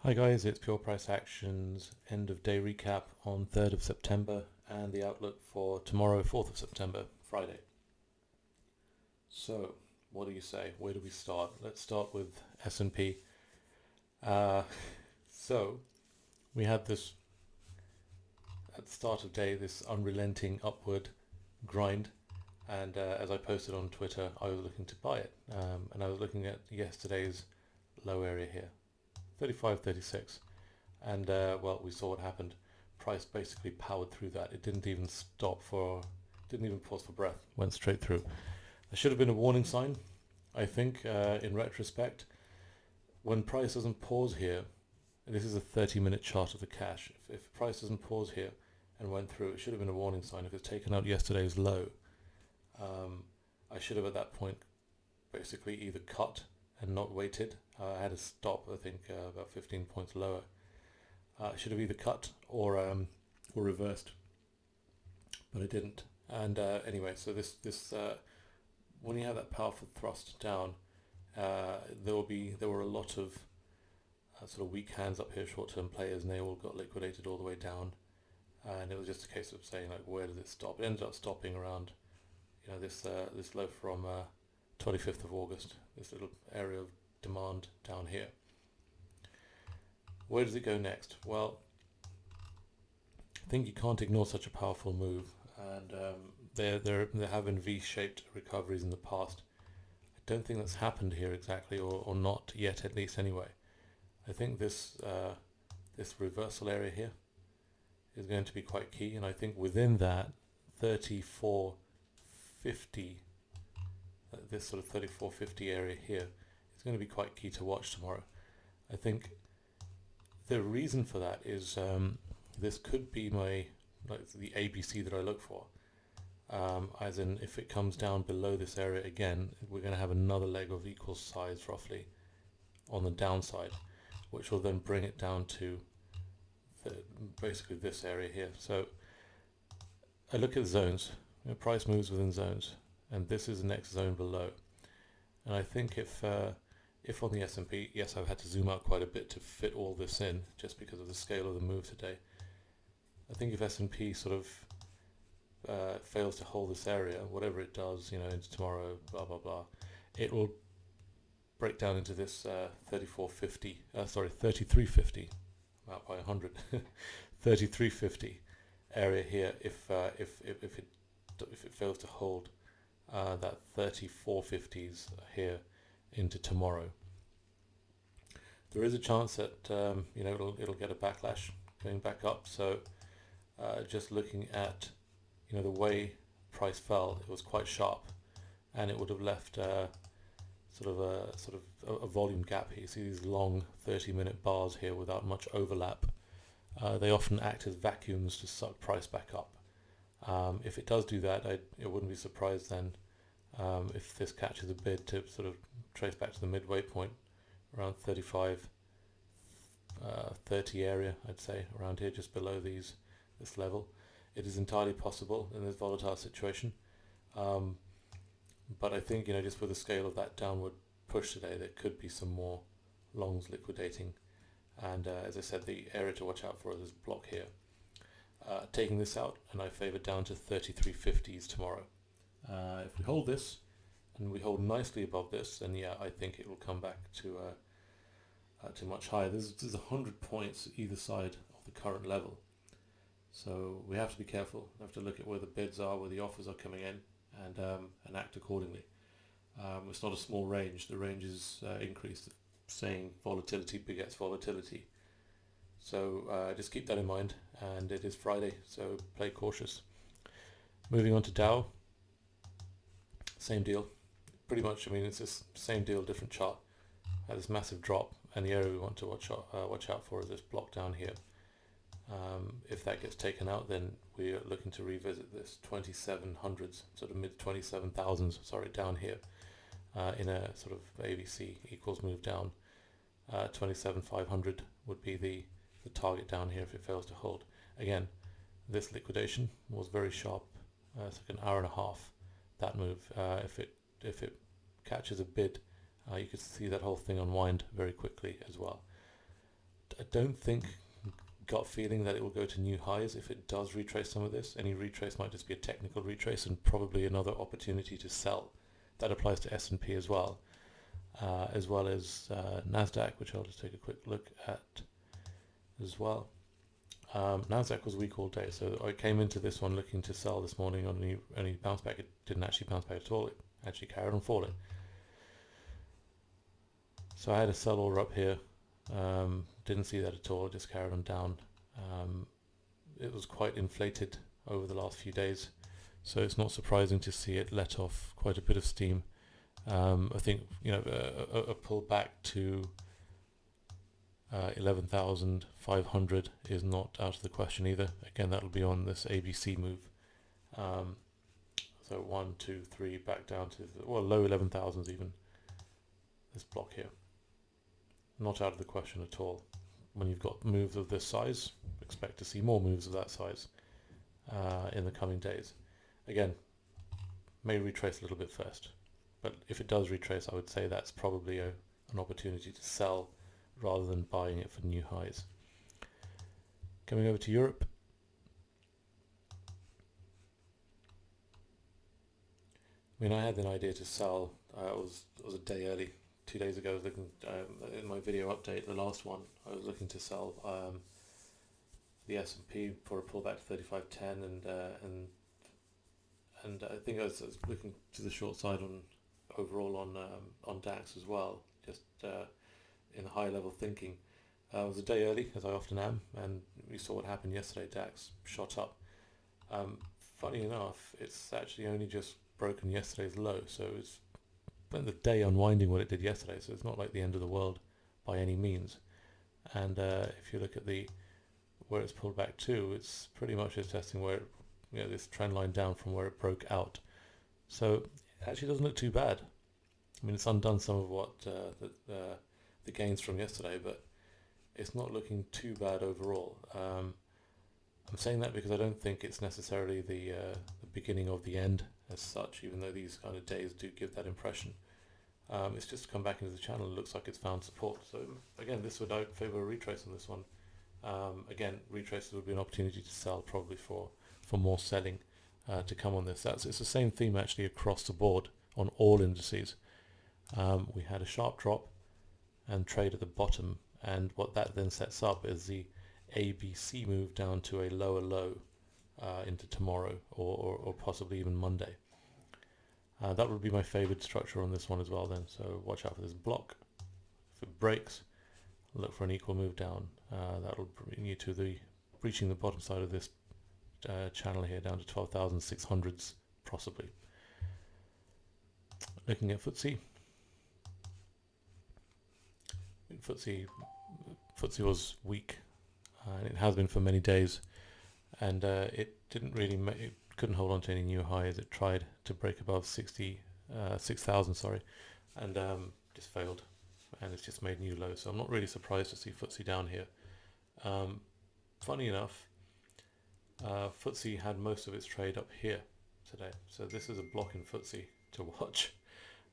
Hi guys, it's Pure Price Actions end of day recap on 3rd of September and the outlook for tomorrow, 4th of September, Friday. So, what do you say? Where do we start? Let's start with S&P. So, we had this, at the start of day, this unrelenting upward grind, and as I posted on Twitter, I was looking to buy it, and I was looking at yesterday's low area here, 35.36. And well, we saw what happened. Price basically powered through that. It didn't even didn't even pause for breath. Went straight through. There should have been a warning sign, I think, in retrospect. When price doesn't pause here, and this is a 30-minute chart of the cash. If price doesn't pause here and went through, it should have been a warning sign. If it's taken out yesterday's low, I should have at that point basically either cut and not waited. I had a stop, I think, about 15 points lower. Should have either cut or reversed, but it didn't. And anyway, so this when you have that powerful thrust down, there were a lot of sort of weak hands up here, short-term players, and they all got liquidated all the way down. And it was just a case of saying, like, where does it stop? It ended up stopping around, this low from 25th of August, this little area of demand down here. Where does it go next? Well, I think you can't ignore such a powerful move, and there have been V-shaped recoveries in the past. I don't think that's happened here exactly, or not yet, at least anyway. I think this reversal area here is going to be quite key, and I think within that 34.50, this sort of 34.50 area here is going to be quite key to watch tomorrow. I think the reason for that is this could be the ABC that I look for. As in, if it comes down below this area again, we're going to have another leg of equal size roughly on the downside, which will then bring it down to basically this area here. So I look at zones. Price moves within zones, and this is the next zone below. And I think if on the S&P, yes, I've had to zoom out quite a bit to fit all this in, just because of the scale of the move today. I think if S&P sort of fails to hold this area, whatever it does, into tomorrow, blah blah blah, it will break down into this 3350. I'm out by 100. 3350 area here if it fails to hold that 3450s here into tomorrow. There is a chance that it'll get a backlash going back up. So just looking at the way price fell, it was quite sharp, and it would have left sort of a volume gap here. You see these long 30-minute bars here without much overlap. They often act as vacuums to suck price back up. If it does do that, I wouldn't be surprised then if this catches a bid to sort of trace back to the midway point around 35, 30 area, I'd say, around here, just below this level. It is entirely possible in this volatile situation. But I think, just with the scale of that downward push today, there could be some more longs liquidating. And as I said, the area to watch out for is this block here. Taking this out, and I favour down to 33.50s tomorrow. If we hold this, and we hold nicely above this, then yeah, I think it will come back to much higher. There's 100 points either side of the current level. So we have to be careful. We have to look at where the bids are, where the offers are coming in, and act accordingly. It's not a small range. The range is increased, saying volatility begets volatility. So just keep that in mind, and it is Friday, so play cautious. Moving on to Dow, same deal. Pretty much, it's this same deal, different chart. Had this massive drop, and the area we want to watch out for is this block down here. If that gets taken out, then we are looking to revisit this 2700s, sort of mid 27,000s, down here, in a sort of ABC equals move down. 27,500 would be the target down here if it fails to hold. Again, this liquidation was very sharp. It's like an hour and a half, that move. If it catches a bid, you could see that whole thing unwind very quickly as well. I don't think, gut feeling, that it will go to new highs. If it does retrace some of this, any retrace might just be a technical retrace and probably another opportunity to sell. That applies to S&P as well as Nasdaq, which I'll just take a quick look at as well. Nasdaq was weak all day, so I came into this one looking to sell this morning on any bounce back. It didn't actually bounce back at all. It actually carried on falling. So I had a sell order up here. Didn't see that at all. It just carried on down. It was quite inflated over the last few days, so it's not surprising to see it let off quite a bit of steam. I think a pull back to 11,500 is not out of the question either. Again, that'll be on this ABC move. So 1, 2, 3 back down to low 11,000s even. This block here, not out of the question at all. When you've got moves of this size, expect to see more moves of that size in the coming days. Again, may retrace a little bit first, but if it does retrace, I would say that's probably an opportunity to sell rather than buying it for new highs. Coming over to Europe. I mean, I had an idea to sell. It was a day early. 2 days ago, I was looking in my video update, the last one. I was looking to sell the S&P for a pullback to 35.10, and I think I was looking to the short side on DAX as well, just in high level thinking. I was a day early, as I often am, and we saw what happened yesterday. DAX shot up. Funny enough, it's actually only just broken yesterday's low, so it's spent the day unwinding what it did yesterday, so it's not like the end of the world by any means. And if you look at where it's pulled back to, it's pretty much just testing where this trend line down from where it broke out. So it actually doesn't look too bad. I mean, it's undone some of what the gains from yesterday, but it's not looking too bad overall. I'm saying that because I don't think it's necessarily the beginning of the end as such, even though these kind of days do give that impression. It's just come back into the channel. It looks like it's found support. So again, this would favour a retrace on this one. Again, retraces would be an opportunity to sell, probably for more selling to come on this. It's the same theme actually across the board on all indices. We had a sharp drop and trade at the bottom, and what that then sets up is the ABC move down to a lower low into tomorrow or possibly even Monday. That would be my favored structure on this one as well then, so watch out for this block. If it breaks, look for an equal move down. That'll bring you to breaching the bottom side of this channel here down to 12,600s possibly. Looking at FTSE. FTSE was weak, and it has been for many days, and it didn't really it couldn't hold on to any new highs. It tried to break above 6,000, and just failed, and it's just made new lows. So I'm not really surprised to see FTSE down here. Funny enough, FTSE had most of its trade up here today, so this is a block in FTSE to watch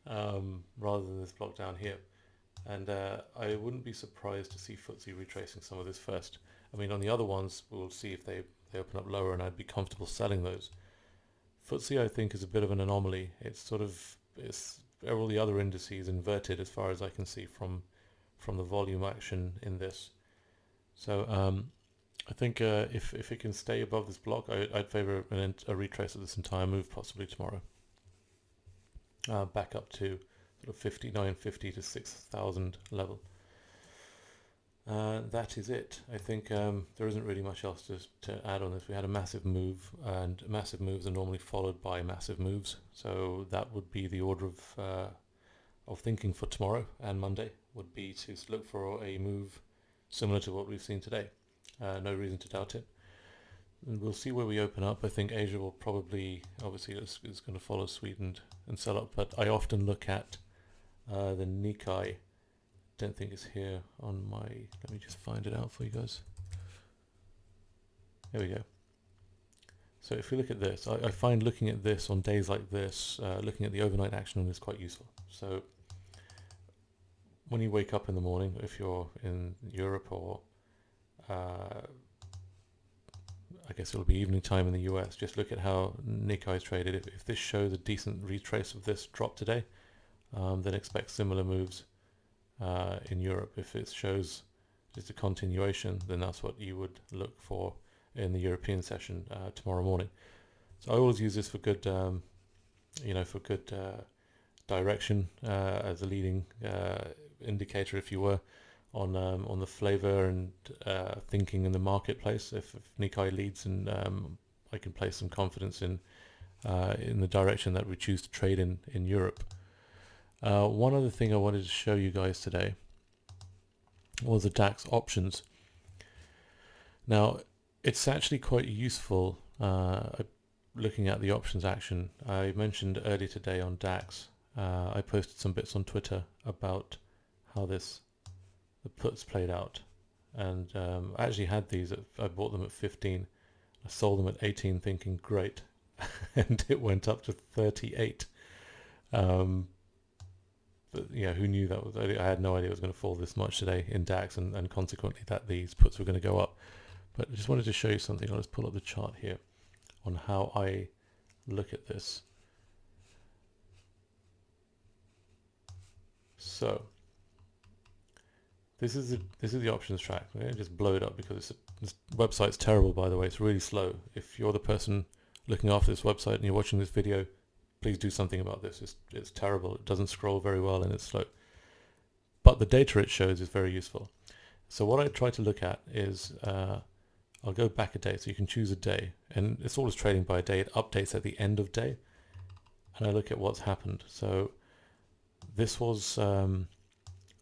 rather than this block down here. And I wouldn't be surprised to see FTSE retracing some of this first. I mean, on the other ones, we'll see if they open up lower, and I'd be comfortable selling those. FTSE, I think, is a bit of an anomaly. It's all the other indices inverted as far as I can see from the volume action in this. So I think if it can stay above this block, I'd favour a retrace of this entire move, possibly tomorrow. Back up to sort of 5950 to 6,000 level. That is it. I think there isn't really much else to add on this. We had a massive move, and massive moves are normally followed by massive moves. So that would be the order of thinking for tomorrow and Monday, would be to look for a move similar to what we've seen today. No reason to doubt it. And we'll see where we open up. I think Asia will probably, obviously, is going to follow Sweden and sell up. But I often look at the Nikkei. Don't think it's here on my, let me just find it out for you guys. There we go. So if we look at this, I find looking at this on days like this, looking at the overnight action on this quite useful. So when you wake up in the morning, if you're in Europe or I guess it'll be evening time in the US, just look at how Nikkei is traded. If this shows a decent retrace of this drop today, then expect similar moves in Europe. If it shows just a continuation, then that's what you would look for in the European session tomorrow morning. So I always use this for good, for good direction as a leading indicator, if you were, on the flavor and thinking in the marketplace. If Nikkei leads, and I can place some confidence in the direction that we choose to trade in Europe. One other thing I wanted to show you guys today was the DAX options. Now, it's actually quite useful looking at the options action. I mentioned earlier today on DAX, I posted some bits on Twitter about how the puts played out, and I actually had these. I bought them at 15. I sold them at 18, thinking great, and it went up to 38. But yeah, who knew that was? I had no idea it was going to fall this much today in DAX, and consequently that these puts were going to go up. But I just wanted to show you something. I'll just pull up the chart here on how I look at this. So this is the options track. Okay? Just blow it up because this website's terrible, by the way. It's really slow. If you're the person looking after this website and you're watching this video, please do something about this. It's terrible. It doesn't scroll very well and it's slow. But the data it shows is very useful. So what I try to look at is, I'll go back a day, so you can choose a day, and it's always trading by a day. It updates at the end of day, and I look at what's happened. So this was the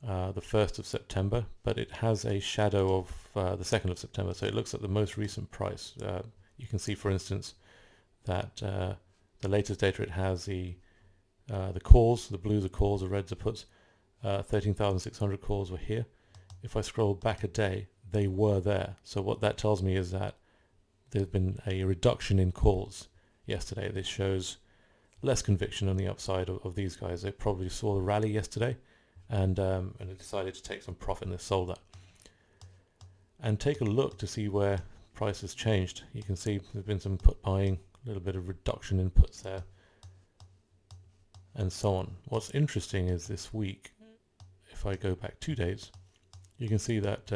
1st of September, but it has a shadow of the 2nd of September, so it looks at the most recent price. You can see, for instance, that the latest data it has, the calls, the blues are calls, the reds are puts. 13,600 calls were here. If I scroll back a day, they were there. So what that tells me is that there's been a reduction in calls yesterday. This shows less conviction on the upside of these guys. They probably saw the rally yesterday, and they decided to take some profit, and they sold that. And take a look to see where price has changed. You can see there's been some put buying, a little bit of reduction in puts there, and so on. What's interesting is this week, if I go back 2 days, you can see that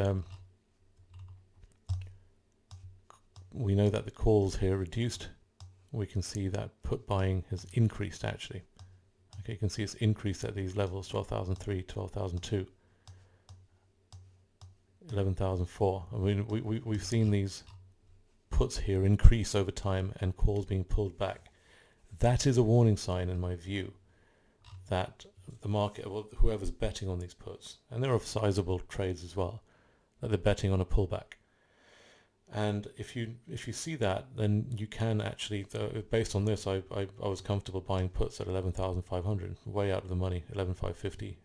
we know that the calls here reduced. We can see that put buying has increased actually. Okay, you can see it's increased at these levels: 12,003, 12,002, 11,004. I mean, we've seen these puts here increase over time and calls being pulled back. That is a warning sign, in my view, that the market, well, whoever's betting on these puts, and there are sizable trades as well, that they're betting on a pullback. And if you see that, then you can actually, based on this, I was comfortable buying puts at 11,500, way out of the money, 11,550,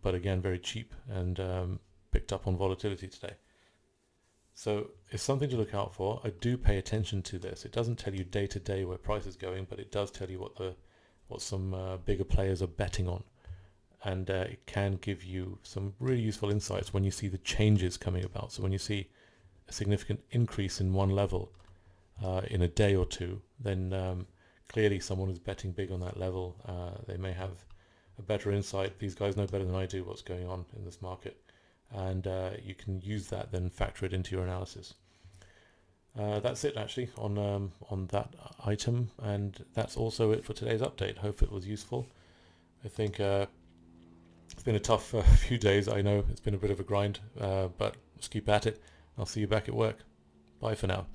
but again very cheap, and picked up on volatility today. So it's something to look out for. I do pay attention to this. It doesn't tell you day to day where price is going, but it does tell you what some bigger players are betting on, and it can give you some really useful insights when you see the changes coming about. So when you see a significant increase in one level in a day or two, then clearly someone is betting big on that level. They may have a better insight. These guys know better than I do what's going on in this market, and you can use that, then factor it into your analysis. That's it actually on that item, and that's also it for today's update. Hope it was useful. I think it's been a tough few days. I know it's been a bit of a grind, but let's keep at it. I'll see you back at work. Bye for now.